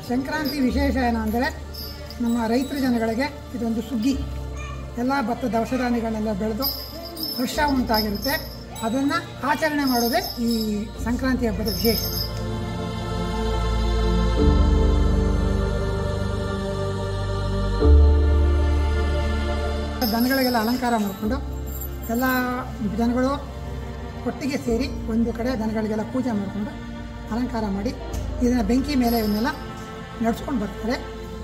ಸಂಕ್ರಾಂತಿ ವಿಶೇಷ ಏನಂದರೆ ನಮ್ಮ ರೈತರ ಜನಗಳಿಗೆ ಇದೊಂದು ಸುಗ್ಗಿ. ಎಲ್ಲ ಭತ್ತ ದವಸ ಧಾನ್ಯಗಳನ್ನೆಲ್ಲ ಬೆಳೆದು ಹರ್ಷ ಉಂಟಾಗಿರುತ್ತೆ. ಅದನ್ನು ಆಚರಣೆ ಮಾಡೋದೇ ಈ ಸಂಕ್ರಾಂತಿ ಹಬ್ಬದ ವಿಶೇಷ. ದನಗಳಿಗೆಲ್ಲ ಅಲಂಕಾರ ಮಾಡಿಕೊಂಡು ಎಲ್ಲ ಜನಗಳು ಒಟ್ಟಿಗೆ ಸೇರಿ ಒಂದು ಕಡೆ ದನಗಳಿಗೆಲ್ಲ ಪೂಜೆ ಮಾಡಿಕೊಂಡು ಅಲಂಕಾರ ಮಾಡಿ ಇದನ್ನು ಬೆಂಕಿ ಮೇಲೆ ಇವನ್ನೆಲ್ಲ ನಡೆಸ್ಕೊಂಡು ಬರ್ತಾರೆ.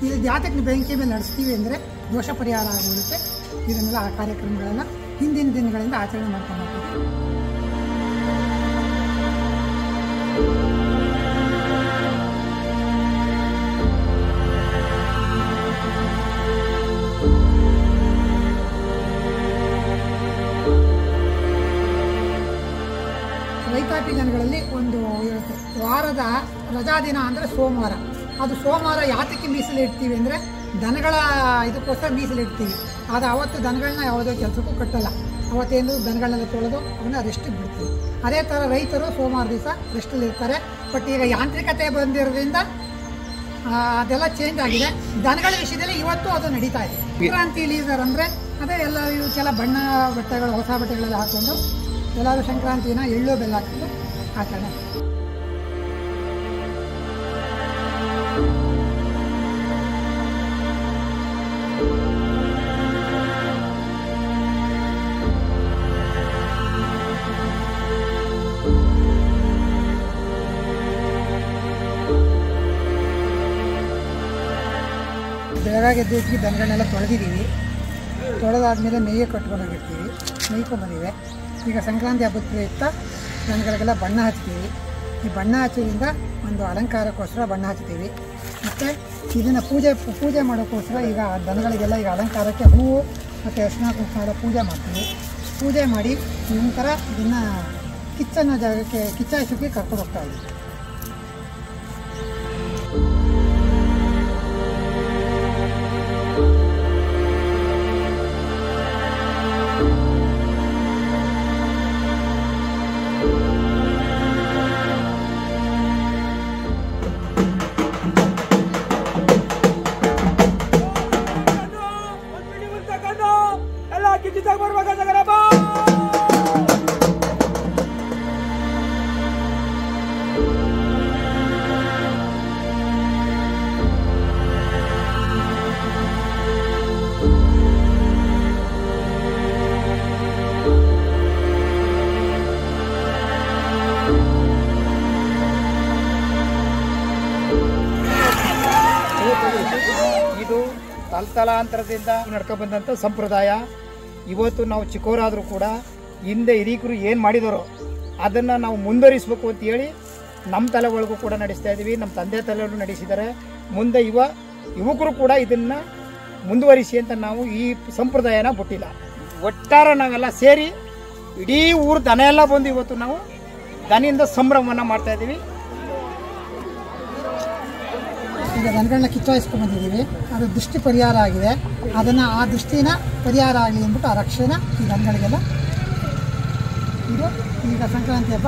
ಇದು ಜಾತಕ್ಕೆ ಬೆಂಕಿ ಮೇಲೆ ನಡೆಸ್ತೀವಿ ಅಂದರೆ ದೋಷ ಪರಿಹಾರ ಆಗೋಗುತ್ತೆ. ಇದನ್ನೆಲ್ಲ ಆ ಕಾರ್ಯಕ್ರಮಗಳೆಲ್ಲ ಹಿಂದಿನ ದಿನಗಳಿಂದ ಆಚರಣೆ ಮಾಡ್ಕೊಂಡು ಹೋಗ್ತೀವಿ. ರೈತಾಪಿ ಜನಗಳಲ್ಲಿ ಒಂದು ಇರುತ್ತೆ, ವಾರದ ರಜಾ ದಿನ ಅಂದರೆ ಸೋಮವಾರ. ಅದು ಸೋಮವಾರ ಯಾತಕ್ಕೆ ಮೀಸಲಿಡ್ತೀವಿ ಅಂದರೆ ದನಗಳ ಇದಕ್ಕೋಸ್ಕರ ಮೀಸಲಿಡ್ತೀವಿ. ಆದರೆ ಅವತ್ತು ದನಗಳನ್ನ ಯಾವುದೋ ಕೆಲಸಕ್ಕೂ ಕಟ್ಟಲ್ಲ. ಅವತ್ತೇನು ದನಗಳನ್ನೆಲ್ಲ ತೊಳೆದು ಅವನ್ನ ರೆಸ್ಟಿಗೆ ಬಿಡ್ತೀವಿ. ಅದೇ ಥರ ರೈತರು ಸೋಮವಾರ ದಿವಸ ರೆಸ್ಟಲ್ಲಿ ಇರ್ತಾರೆ. ಬಟ್ ಈಗ ಯಾಂತ್ರಿಕತೆ ಬಂದಿರೋದ್ರಿಂದ ಅದೆಲ್ಲ ಚೇಂಜ್ ಆಗಿದೆ. ದನಗಳ ವಿಷಯದಲ್ಲಿ ಇವತ್ತು ಅದು ನಡೀತಾ ಇದೆ. ಸಂಕ್ರಾಂತಿ ಲೀಸರ್ ಅಂದರೆ ಅದೇ ಎಲ್ಲ ಇವಕ್ಕೆಲ್ಲ ಬಣ್ಣ ಬಟ್ಟೆಗಳು, ಹೊಸ ಬಟ್ಟೆಗಳೆಲ್ಲ ಹಾಕ್ಕೊಂಡು ಎಲ್ಲರೂ ಸಂಕ್ರಾಂತಿನ ಎಳ್ಳು ಬೆಲ್ಲ ಹಾಕಿಕೊಂಡು ಆಚರಣೆ. ಬೆಳಗಾಗಿ ಎದ್ದು ದನಗಳನ್ನೆಲ್ಲ ತೊಳೆದಿದ್ದೀವಿ. ತೊಳೆದಾದ್ಮೇಲೆ ಮೇಯ್ಯ ಕಟ್ಕೊಂಡೋಗಿರ್ತೀವಿ. ಮೇಯ್ಕೊಂಡ್ಬಂದಿವೆ. ಈಗ ಸಂಕ್ರಾಂತಿ ಹಬ್ಬದ ಪ್ರಯುಕ್ತ ದನಗಳಿಗೆಲ್ಲ ಬಣ್ಣ ಹಚ್ತೀವಿ. ಈ ಬಣ್ಣ ಹಚ್ಚೋದ್ರಿಂದ ಒಂದು ಅಲಂಕಾರಕ್ಕೋಸ್ಕರ ಬಣ್ಣ ಹಚ್ತೀವಿ. ಮತ್ತು ಇದನ್ನು ಪೂಜೆ ಮಾಡೋಕ್ಕೋಸ್ಕರ ಈಗ ದನಗಳಿಗೆಲ್ಲ ಈಗ ಅಲಂಕಾರಕ್ಕೆ ಹೂವು ಮತ್ತು ಅರಿಶಿನ ಕುಂಕುಮ ಎಲ್ಲ ಪೂಜೆ ಮಾಡ್ತೀವಿ. ಪೂಜೆ ಮಾಡಿ ನಂತರ ಇದನ್ನು ಕಿಚ್ಚನ್ನ ಜಾಗಕ್ಕೆ ಕಿಚ್ಚಾಯಿಸೋಕ್ಕೆ ಕರ್ಕೊಂಡು ಹೋಗ್ತಾ ಇದ್ದೀವಿ. ಇದು ತಲತಲಾಂತರದಿಂದ ನಡ್ಕೊಬಂದಂಥ ಸಂಪ್ರದಾಯ. ಇವತ್ತು ನಾವು ಚಿಕ್ಕವರಾದರೂ ಕೂಡ ಹಿಂದೆ ಹಿರೀಕರು ಏನು ಮಾಡಿದಾರೋ ಅದನ್ನು ನಾವು ಮುಂದುವರಿಸಬೇಕು ಅಂತೇಳಿ ನಮ್ಮ ತಲೆ ಒಳಗೂ ಕೂಡ ನಡೆಸ್ತಾ ಇದ್ದೀವಿ. ನಮ್ಮ ತಂದೆ ತಲೆಯಲ್ಲೂ ನಡೆಸಿದ್ದಾರೆ. ಮುಂದೆ ಯುವಕರು ಕೂಡ ಇದನ್ನು ಮುಂದುವರಿಸಿ ಅಂತ ನಾವು ಈ ಸಂಪ್ರದಾಯನ ಬಿಟ್ಟಿಲ್ಲ. ಒಟ್ಟಾರೆ ನಾವೆಲ್ಲ ಸೇರಿ ಇಡೀ ಊರು ದನ ಎಲ್ಲ ಬಂದು ಇವತ್ತು ನಾವು ದನಿಯಿಂದ ಸಂಭ್ರಮವನ್ನು ಮಾಡ್ತಾಯಿದ್ದೀವಿ. ಈಗ ದನಗಳನ್ನ ಕಿಚ್ಚಾಯಿಸ್ಕೊಂಡ್ಬಂದಿದ್ದೀವಿ. ಅದು ದೃಷ್ಟಿ ಪರಿಹಾರ ಆಗಿದೆ. ಅದನ್ನು ಆ ದೃಷ್ಟಿನ ಪರಿಹಾರ ಆಗಲಿ ಅಂದ್ಬಿಟ್ಟು ಆ ರಕ್ಷಣೆ ಈ ದನಗಳಿಗೆಲ್ಲ ಇದು ಈಗ ಸಂಕ್ರಾಂತಿ ಹಬ್ಬ.